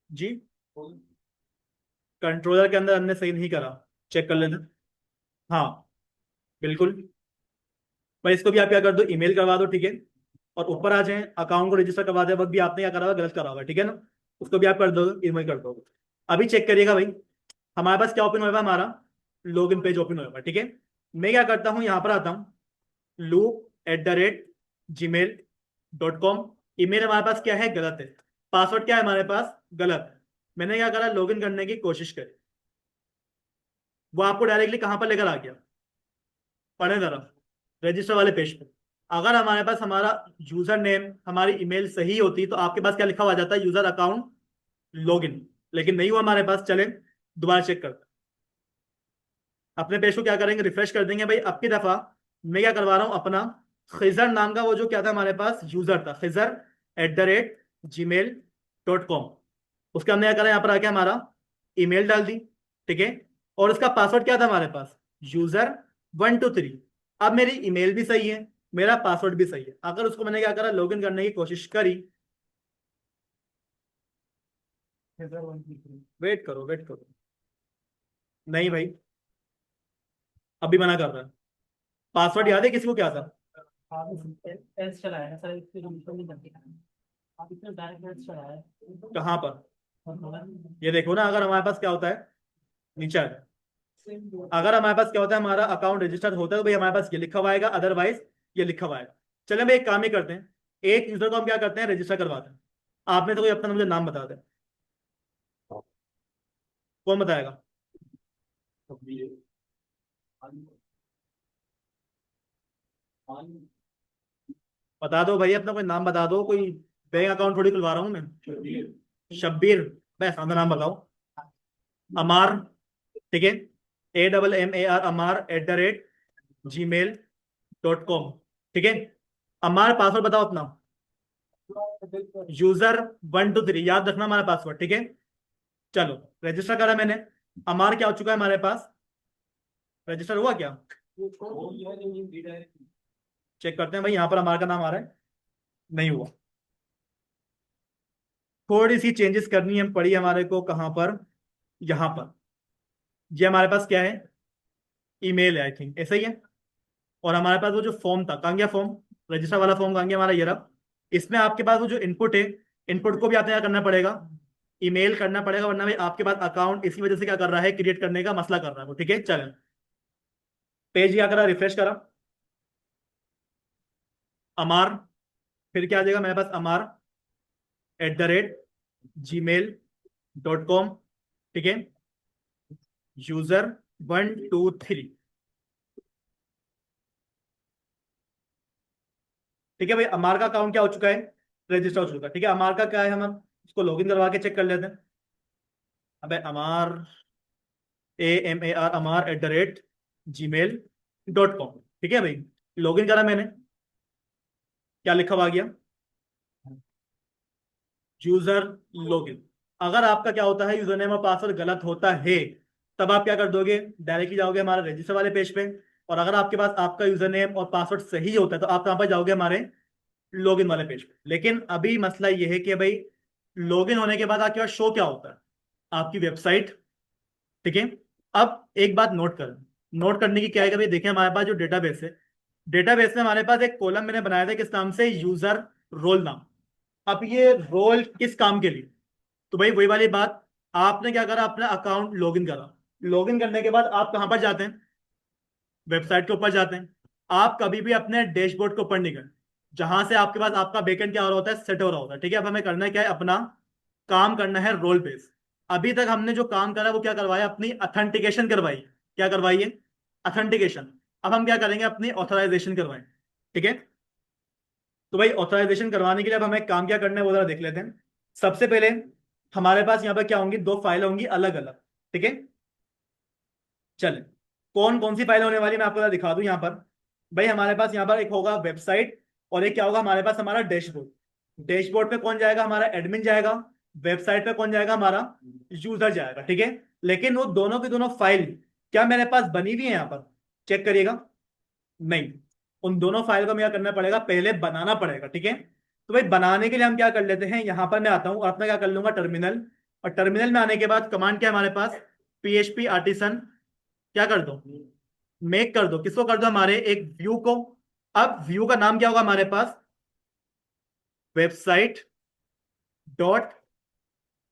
जी, कंट्रोलर के अंदर हमने सही नहीं करा, चेक कर लेना। हाँ बिल्कुल। भाई इसको भी आप क्या कर दो, ईमेल करवा दो, ठीक है। और ऊपर आ जाए, अकाउंट को रजिस्टर करवा दे, वक्त भी आपने क्या करा हुआ, गलत करा हुआ, ठीक है ना। उसको भी आप कर दो, ईमेल कर दो। अभी चेक करिएगा भाई, हमारे पास क्या ओपन होगा, हमारा लॉगिन पेज ओपन होगा, ठीक है। मैं क्या करता हूँ, यहाँ पर आता हूँ, loop@gmail.com। ईमेल हमारे पास क्या है, गलत है। पासवर्ड क्या है हमारे पास, गलत है। मैंने क्या करा, लॉगिन करने की कोशिश करी, वो आपको डायरेक्टली कहाँ पर लेकर आ गया, पढ़े जरा, रजिस्टर वाले पेज पे। अगर हमारे पास हमारा यूजर नेम, हमारी ईमेल सही होती तो आपके पास क्या लिखा हुआ जाता है, यूजर अकाउंट लॉगिन। लेकिन नहीं हुआ हमारे पास, चले दोबारा चेक करते हैं। अपने पेज को क्या करेंगे, रिफ्रेश कर देंगे भाई। अब की दफा मैं क्या करवा रहा हूं, अपना खिजर नाम का वो जो क्या था हमारे पास यूजर था, खिजर@gmail.com। उसका हमने क्या करा, यहाँ पर आके हमारा ईमेल डाल दी, ठीक है। और उसका पासवर्ड क्या था हमारे पास, user123। अब मेरी ईमेल भी सही है, मेरा पासवर्ड भी सही है। अगर उसको मैंने क्या करा, लॉगिन करने की कोशिश करी, वेट करो वेट करो, नहीं भाई, अभी मना कर रहा है। पासवर्ड याद है किसी को क्या था, एल्स चलाया है सर, इसके रूम नहीं करते आप इसमें डायरेक्ट एल्स चलाया है। कहाँ पर, ये देखो ना, अगर हमारे पास क्या होता है, नीचे आ जाए। अगर हमारे पास क्या होता है, हमारा अकाउंट रजिस्टर्ड होता है तो भाई हमारे पास ये लिखा हुआ आएगा, अदरवाइज ये लिखा हुआ आएगा। चले भाई एक काम ही करते हैं, एक यूजर को हम क्या करते हैं, रजिस्टर करवाते हैं। आपने तो कोई अपना मुझे नाम बता दे, कौन बताएगा, बता दो भाई, अपना कोई नाम बता दो, कोई बैंक अकाउंट थोड़ी खुलवा रहा हूँ मैं। शब्बीर, बस अपना नाम बताओ। अमार, ठीक है, AMMAR, अमार@gmail.com, ठीक है। अमार, पासवर्ड बताओ अपना, user123, याद रखना हमारा पासवर्ड, ठीक है। चलो, रजिस्टर करा मैंने, अमार क्या हो चुका है हमारे पास, रजिस्टर हुआ क्या, चेक करते हैं भाई, यहाँ पर अमार का नाम आ रहा है, नहीं हुआ। थोड़ी सी चेंजेस करनी है पड़ी हमारे को, कहाँ पर, यहाँ पर। ये हमारे पास क्या है, ईमेल है, आई थिंक ऐसा ही है। और हमारे पास वो जो फॉर्म था, कहाँ गया फॉर्म, रजिस्टर वाला फॉर्म कहाँ गया हमारा, ये रहा। इसमें आपके पास वो जो इनपुट है, इनपुट को भी आपने क्या करना पड़ेगा, ईमेल करना पड़ेगा, वरना भाई आपके पास अकाउंट इसी वजह से क्या कर रहा है, क्रिएट करने का मसला कर रहा है वो, ठीक है। चलें, पेज क्या करा, रिफ्रेश करा, अमार, फिर क्या आ जाएगा मेरे पास, अमार@gmail.com, ठीक है, user123, ठीक है भाई। अमार का अकाउंट क्या हो चुका है, रजिस्टर हो चुका है, ठीक है। अमार का क्या है, हम इसको लॉगिन करवा के चेक कर लेते हैं। अबे अमार, अमार@gmail.com, ठीक है भाई। लॉगिन करा मैंने, क्या लिखा हुआ आ गया, यूजर लॉगिन। अगर आपका क्या होता है, यूजर नेम और पासवर्ड गलत होता है, तब आप क्या कर दोगे, डायरेक्टली जाओगे हमारे रजिस्टर वाले पेज पे। और अगर आपके पास आपका यूजर नेम और पासवर्ड सही होता है तो आप कहाँ पर जाओगे, हमारे लॉगिन वाले पेज पे। लेकिन अभी मसला ये है कि भाई लॉगिन होने के बाद आपके पास शो क्या होता है, आपकी वेबसाइट, ठीक है। अब एक बात नोट करें, नोट करने की क्या है कि भाई देखिए, हमारे पास जो डेटाबेस है, डेटाबेस में हमारे पास एक कॉलम मैंने बनाया था, किस नाम से, यूजर रोल नाम। अब ये रोल किस काम के लिए, तो भाई वही वाली बात, आपने क्या करा, अपना अकाउंट लॉगिन करा। लॉगिन करने के बाद आप कहां पर जाते हैं, वेबसाइट के ऊपर जाते हैं। आप कभी भी अपने डैशबोर्ड के ऊपर नहीं गए, जहां से आपके पास आपका बैकएंड क्या हो रहा होता है, सेट हो रहा होता है, ठीक है। अब हमें करना क्या है, अपना काम करना है रोल बेस। अभी तक हमने जो काम करा वो क्या करवाया, अपनी अथेंटिकेशन करवाई, क्या करवाई है, अथेंटिकेशन। अब हम क्या करेंगे, अपनी ऑथराइजेशन करवाएं, ठीक है। तो भाई ऑथराइजेशन करवाने के लिए अब हमें काम क्या करना है वो जरा देख लेते हैं। सबसे पहले हमारे पास यहाँ पर क्या होंगी, दो फाइल होंगी अलग अलग, ठीक है। चले, कौन कौन सी फाइल होने वाली मैं आपको जरा दिखा दूं यहाँ पर। भाई हमारे पास यहाँ पर एक होगा वेबसाइट, और एक क्या होगा हमारे पास, हमारा डैशबोर्ड। डैशबोर्ड पे कौन जाएगा, हमारा एडमिन जाएगा। वेबसाइट पे कौन जाएगा, हमारा यूजर जाएगा, ठीक है। लेकिन वो दोनों की दोनों फाइल क्या मेरे पास बनी हुई है, यहाँ पर चेक करिएगा, नहीं। उन दोनों फाइल को क्या करना पड़ेगा, पहले बनाना पड़ेगा, ठीक है। तो भाई बनाने के लिए हम क्या कर लेते हैं, यहां पर मैं आता हूं और अपना क्या कर लूंगा, टर्मिनल। और टर्मिनल में आने के बाद कमांड क्या है हमारे पास, PHP आर्टिसन क्या कर दो, मेक कर दो, किसको कर दो, हमारे एक व्यू को। अब व्यू का नाम क्या होगा हमारे पास, वेबसाइट डॉट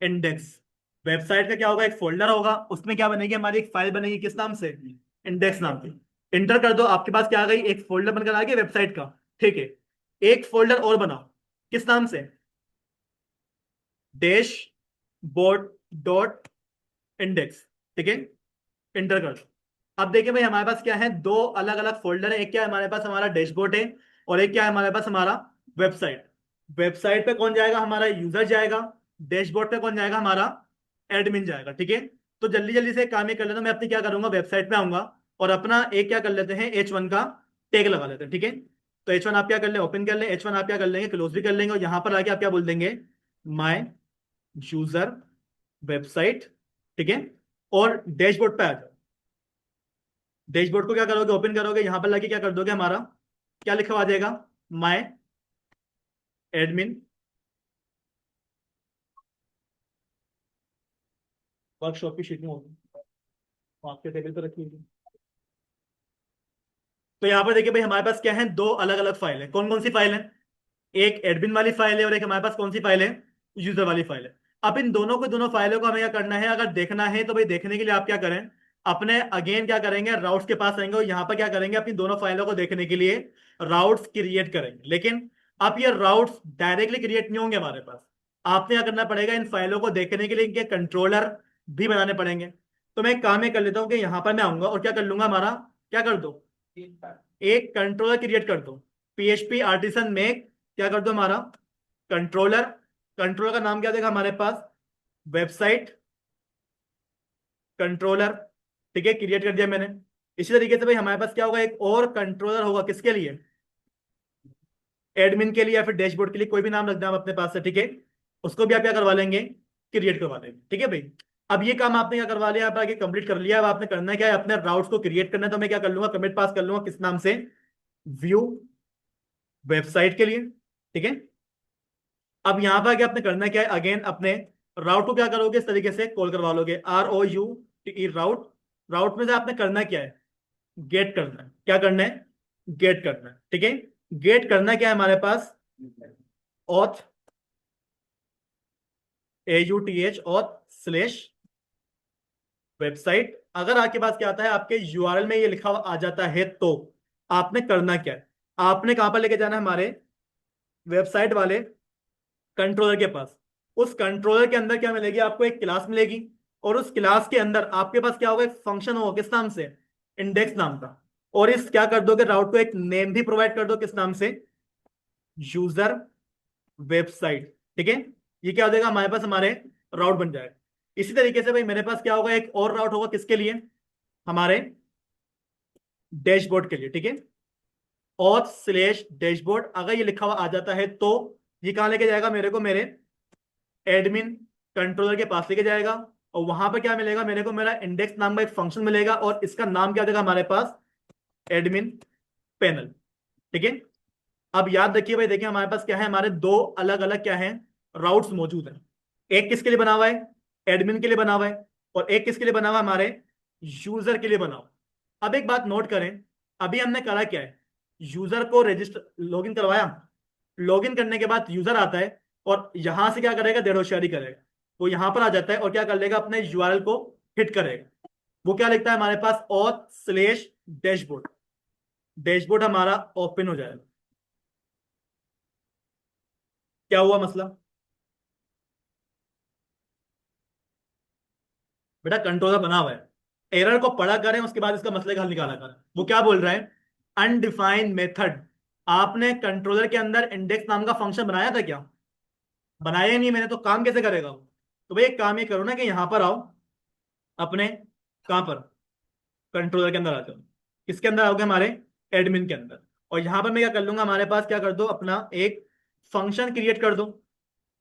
इंडेक्स। वेबसाइट का क्या होगा, एक फोल्डर होगा, उसमें क्या बनेगी, हमारी एक फाइल बनेगी, किस नाम से, इंडेक्स नाम की। इंटर कर दो, आपके पास क्या आ गई, एक फोल्डर बनकर आ गया वेबसाइट का। ठीक है, एक फोल्डर और बनाओ, किस नाम से, डैश बोर्ड डॉट इंडेक्स। ठीक है, इंटर कर दो। अब देखिए भाई, हमारे पास क्या है, दो अलग अलग फोल्डर है, एक क्या है हमारे पास, हमारा डैशबोर्ड है, और एक क्या है हमारे पास, हमारा वेबसाइट। वेबसाइट पे कौन जाएगा, हमारा यूजर जाएगा। डैशबोर्ड पे कौन जाएगा, हमारा एडमिन जाएगा। ठीक है, तो जल्दी जल्दी से एक काम ये कर लेता हूं, मैं अपनी क्या करूंगा, वेबसाइट पे आऊंगा और अपना एक क्या कर लेते हैं, H1 का टैग लगा लेते हैं। ठीक है, तो H1 आप क्या कर ले, ओपन कर ले, H1 आप क्या कर लेंगे, क्लोज भी कर लेंगे, और यहां पर आके आप क्या बोल देंगे, माय यूजर वेबसाइट। ठीक है, और डैशबोर्ड पे आ जाओ। डैशबोर्ड को क्या करोगे, ओपन करोगे, यहां पर लाके क्या कर दोगे, हमारा क्या लिखा हुआ आ जाएगा, माय एडमिन वर्कशॉप की शीट में होगी, तो आपके टेबल पर रखी होगी। तो यहाँ पर देखिए भाई, हमारे पास क्या है, दो अलग अलग फाइल है। कौन कौन सी फाइल है, एक एडमिन वाली फाइल है, और एक हमारे पास कौन सी फाइल है, यूजर वाली फाइल है। अब इन दोनों को, दोनों फाइलों को हमें क्या करना है, अगर देखना है तो भाई देखने के लिए आप क्या करें, अपने अगेन क्या करेंगे, राउट्स के पास आएंगे, और यहाँ पर क्या करेंगे, अपनी दोनों फाइलों को देखने के लिए राउट्स क्रिएट करेंगे। लेकिन अब ये राउट्स डायरेक्टली क्रिएट नहीं होंगे हमारे पास, आपने क्या करना पड़ेगा, इन फाइलों को देखने के लिए इनके कंट्रोलर भी बनाने पड़ेंगे। तो मैं एक काम ये कर लेता हूँ कि यहाँ पर मैं आऊंगा और क्या कर लूंगा, हमारा क्या कर दो, एक कंट्रोलर क्रिएट कर दो, PHP आर्टिसन में क्या कर दो, हमारा कंट्रोलर। कंट्रोलर का नाम क्या देगा हमारे पास, वेबसाइट कंट्रोलर। ठीक है, क्रिएट कर दिया मैंने। इसी तरीके से भाई हमारे पास क्या होगा, एक और कंट्रोलर होगा, किसके लिए, एडमिन के लिए, या फिर डैशबोर्ड के लिए, कोई भी नाम रख दें आप अपने पास से। ठीक है, उसको भी आप क्या करवा लेंगे, क्रिएट करवा लेंगे। ठीक है भाई, अब ये काम आपने क्या करवा लिया, आप आगे कंप्लीट कर लिया। अब आपने करना क्या है, अपने राउट्स को क्रिएट करना है, तो मैं क्या कर लूंगा, कमिट पास कर लूंगा, किस नाम से, व्यू वेबसाइट के लिए। ठीक है, अब यहां पर क्या आपने करना क्या है, अगेन अपने राउट को क्या करोगे, इस तरीके से कॉल करवा लोगे, ROUTE राउट। राउट में से आपने करना क्या है, गेट करना है। क्या करना है, गेट करना है। ठीक है, गेट करना क्या है हमारे पास, auth AUTH auth slash website. अगर आपके पास क्या आता है, आपके URL में ये लिखा हुआ आ जाता है, तो आपने करना क्या है, आपने कहां पर लेके जाना है, हमारे वेबसाइट वाले कंट्रोलर के पास। उस कंट्रोलर के अंदर क्या मिलेगी, आपको एक क्लास मिलेगी, और उस क्लास के अंदर आपके पास क्या होगा, एक फंक्शन होगा, किस नाम से, इंडेक्स नाम का। और इस क्या कर दोगे, राउट को एक नेम भी प्रोवाइड कर दो, किस नाम से, यूजर वेबसाइट। ठीक है, ये क्या हो जाएगा हमारे पास, हमारे राउट बन जाएगा। इसी तरीके से भाई मेरे पास क्या होगा, एक और राउट होगा, किसके लिए, हमारे डैशबोर्ड के लिए। ठीक है, ऑथ स्लैश डैशबोर्ड, अगर ये लिखा हुआ आ जाता है, तो ये कहां लेके जाएगा मेरे को, मेरे एडमिन कंट्रोलर के पास लेके जाएगा, और वहां पर क्या मिलेगा मेरे को, मेरा इंडेक्स नाम का एक फंक्शन मिलेगा, और इसका नाम क्या देगा हमारे पास, एडमिन पैनल। ठीक है, अब याद रखिए भाई, देखिए हमारे पास क्या है, हमारे दो अलग अलग क्या है, राउट्स मौजूद हैं। एक किसके लिए बना हुआ है, एडमिन के लिए बना हुआ है, और एक किसके लिए बना हुआ है, हमारे यूजर के लिए बना हुआ है। अब एक बात नोट करें, अभी हमने करा क्या है, यूजर को रजिस्टर लॉगिन करवाया, लॉगिन करने के बाद यूजर आता है, और यहां से क्या करेगा, देर होशियारी करेगा, वो यहां पर आ जाता है और क्या कर लेगा, अपने URL को हिट करेगा। वो क्या लिखता है हमारे पास, ऑथ स्लैश डैशबोर्ड। डैशबोर्ड हमारा ओपन हो जाएगा। क्या हुआ मसला, बेटा कंट्रोलर बना हुआ है, एरर को पढ़ा करें, उसके बाद इसका मसले का हल निकाला करें। वो क्या बोल रहा है, अनडिफाइंड मेथड। आपने कंट्रोलर के अंदर इंडेक्स नाम का फंक्शन बनाया था क्या, बनाया ही नहीं मैंने, तो काम कैसे करेगा वो। तो भाई एक काम ये करो ना, कि यहां पर आओ, अपने कहां पर, कंट्रोलर के अंदर आ जाओ। किसके अंदर आओगे, हमारे एडमिन के अंदर। और यहां पर मैं क्या कर लूंगा, हमारे पास क्या कर दो, अपना एक फंक्शन क्रिएट कर दो।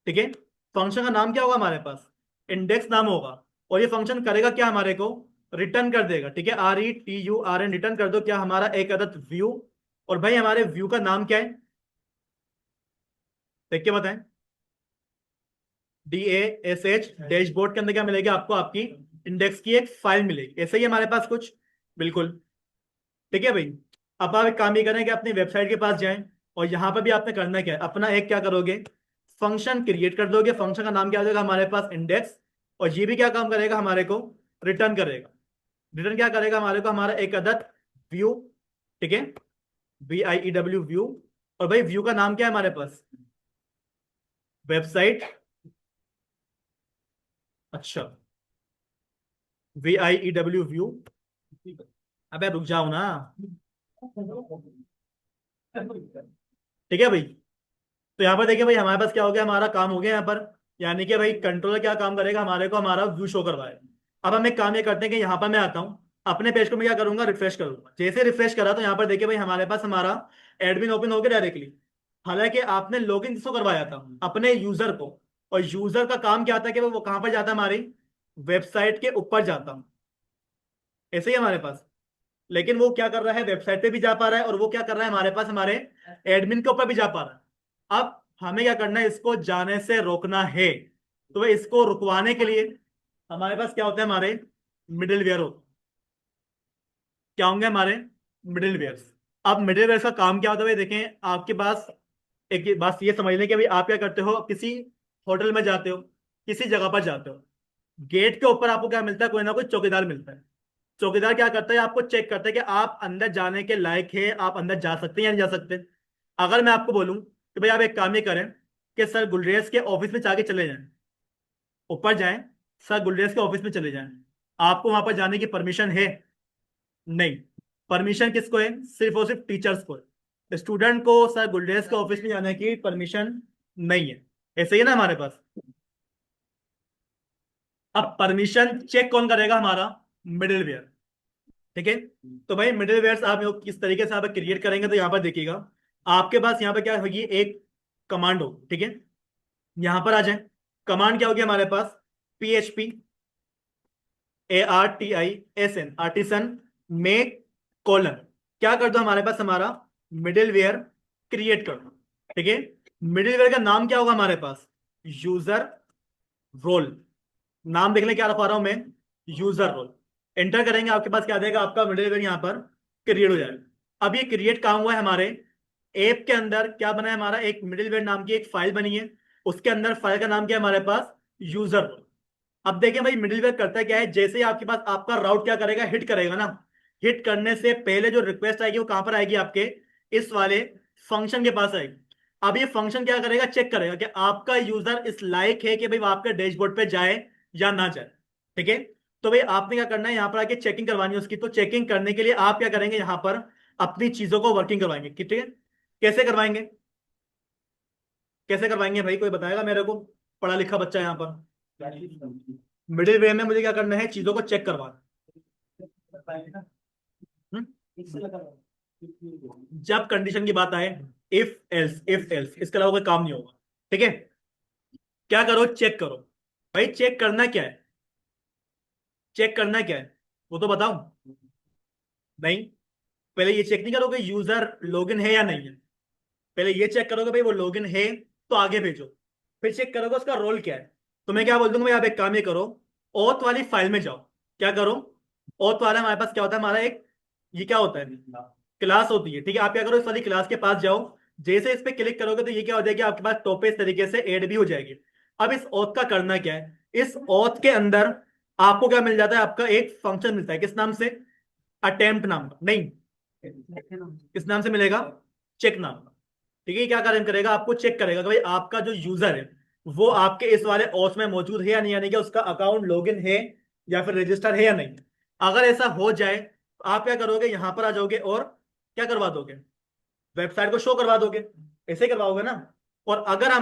ठीक है, फंक्शन का नाम क्या होगा हमारे पास, इंडेक्स नाम होगा। और ये फंक्शन करेगा क्या, हमारे को रिटर्न कर देगा। ठीक है, RETURN रिटर्न कर दो, क्या, हमारा एक अदद व्यू। और भाई हमारे व्यू का नाम क्या है, देख के बताएं, DASH डैशबोर्ड के अंदर क्या मिलेगा आपको, आपकी इंडेक्स की एक फाइल मिलेगी। ऐसे ही हमारे पास कुछ, बिल्कुल। ठीक है भाई। अब आप एक काम ये करें कि अपनी वेबसाइट के पास जाएं, और यहाँ पर भी आपने करना क्या है, अपना एक क्या करोगे, फंक्शन क्रिएट कर दोगे। फंक्शन का नाम क्या हो जाएगा हमारे पास, इंडेक्स। और ये भी क्या काम करेगा, हमारे को रिटर्न करेगा। रिटर्न क्या करेगा हमारे को, हमारा एक अदद व्यू। ठीक है, VIEW व्यू। और भाई व्यू का नाम क्या है हमारे पास, वेबसाइट। अच्छा, VIEW व्यू। अबे रुक जाओ ना। ठीक है भाई। तो यहाँ पर देखिए भाई, हमारे पास क्या हो गया, हमारा काम हो गया यहाँ पर। यानी कि भाई कंट्रोलर क्या काम करेगा, हमारे को हमारा व्यू शो करवाएगा। अब हम एक काम ये करते हैं कि यहाँ पर मैं आता हूँ, अपने पेज को मैं क्या करूंगा, रिफ्रेश करूंगा। जैसे रिफ्रेश करा तो यहाँ पर देखिए भाई, हमारे पास हमारा एडमिन ओपन हो गया डायरेक्टली। हालांकि आपने लॉगिन किसको करवाया था, अपने यूजर को। और यूजर का काम क्या था कि वो कहाँ पर जाता है, हमारी वेबसाइट के ऊपर जाता हूँ। ऐसे ही हमारे पास, लेकिन वो क्या कर रहा है, वेबसाइट पे भी जा पा रहा है, और वो क्या कर रहा है हमारे पास, हमारे एडमिन के ऊपर भी जा पा रहा है। अब हमें क्या करना है, इसको जाने से रोकना है। तो भाई इसको रुकवाने के लिए हमारे पास क्या होता है, हमारे मिडिलवेयर होते हैं। क्या होंगे हमारे मिडिलवेयर। अब मिडिलवेयर का काम क्या होता है भाई, देखें आपके पास एक बात ये समझ लें कि भाई आप क्या करते हो, किसी होटल में जाते हो, किसी जगह पर जाते हो, गेट के ऊपर आपको क्या मिलता है, कोई ना कोई चौकीदार मिलता है। चौकीदार क्या करता है, आपको चेक करता है कि आप अंदर जाने के लायक है, आप अंदर जा सकते हैं या नहीं जा सकते। अगर मैं आपको बोलूं कि भाई आप एक काम ही करें कि सर गुलरेज के ऑफिस में जाके चले जाएं, ऊपर जाएं, सर गुलरेज के ऑफिस में चले जाएं, आपको वहां पर जाने की परमिशन है? नहीं। परमिशन किसको है, सिर्फ और सिर्फ टीचर्स को है। स्टूडेंट को सर गुलरेज के ऑफिस में जाने की परमिशन नहीं है। ऐसे ही है ना हमारे पास। अब परमिशन चेक कौन करेगा, हमारा मिडिलवेयर। ठीक है। तो भाई मिडिलवेयर आप किस तरीके से आप क्रिएट करेंगे, तो यहाँ पर देखिएगा, आपके पास यहाँ पर क्या होगी, एक कमांड हो। ठीक है, यहाँ पर आ जाए। कमांड क्या होगी हमारे पास, PHP ARTISN, artisan make colon. क्या कर दो हमारे पास, हमारा मिडिलवेयर क्रिएट कर दो। ठीक है। मिडिलवेयर का नाम क्या होगा हमारे पास, यूजर रोल। नाम देखने क्या रखवा रहा हूं मैं, यूजर रोल। एंटर करेंगे, आपके पास क्या आ जाएगा, आपका मिडिलवेयर यहाँ पर क्रिएट हो जाएगा। अब ये क्रिएट काम हुआ है हमारे ऐप के अंदर। क्या बना है हमारा, एक मिडिलवेयर नाम की एक फाइल बनी है। उसके अंदर फाइल का नाम क्या है हमारे पास, यूजर रोल। अब देखें भाई मिडिलवेयर करता क्या है, जैसे ही आपके पास आपका राउट क्या करेगा, हिट करेगा ना, हिट करने से पहले जो रिक्वेस्ट आएगी वो कहां पर आएगी, आपके इस वाले फंक्शन के पास आएगी। अब ये फंक्शन क्या करेगा, चेक करेगा कि आपका यूजर इस लायक है कि भाई वो आपके डैशबोर्ड पे जाए या ना जाए। ठीक है। तो भाई आपने क्या करना है, यहाँ पर आके चेकिंग करवानी है उसकी। तो चेकिंग करने के लिए आप क्या करेंगे, यहाँ पर अपनी चीजों को वर्किंग करवाएंगे। ठीक है। कैसे करवाएंगे, कैसे करवाएंगे भाई, कोई बताएगा मेरे को, पढ़ा लिखा बच्चा यहाँ पर। मिडिल वे में मुझे क्या करना है, चीजों को चेक करवाना। हम्म? जब कंडीशन की बात आए, इफ एल्स इसके अलावा कोई काम नहीं होगा। ठीक है। क्या करो, चेक करो। भाई चेक करना क्या है, चेक करना क्या है वो तो बताओ। नहीं, पहले ये चेक नहीं करोगे यूजर लॉगिन है या नहीं है। पहले ये चेक करोगे भाई वो लॉगिन है, तो आगे भेजो। फिर चेक करोगे उसका रोल क्या है। तो मैं क्या बोल दूंगा भाई, आप एक काम ये करो, ऑथ वाली फाइल में जाओ। क्या करो, ऑथ वाला हमारे पास क्या होता है, हमारा एक, ये क्या होता है, क्लास होती है। ठीक है। आप क्या करो, इस वाली क्लास के पास जाओ। जैसे इस पे क्लिक करोगे तो ये क्या हो जाएगी, आपके पास टॉप इस तरीके से ऐड भी हो जाएगी। अब इस ऑथ का करना क्या है, इस ऑथ के अंदर आपको क्या मिल जाता है, आपका एक फंक्शन मिलता है। किस नाम से, अटेम्प्ट नाम का, नहीं, किस नाम से मिलेगा, चेक नाम का। ठीक है। क्या कारण करेगा, आपको चेक करेगा कि भाई आपका जो यूजर है वो आपके इस वाले ऑस में मौजूद है या नहीं, यानी कि उसका अकाउंट लॉगिन है या फिर रजिस्टर है या नहीं। अगर ऐसा हो जाए तो आप क्या करोगे, यहां पर आ जाओगे और क्या करवा दोगे, वेबसाइट को शो करवा दोगे। ऐसे ही करवाओगे ना। और अगर हम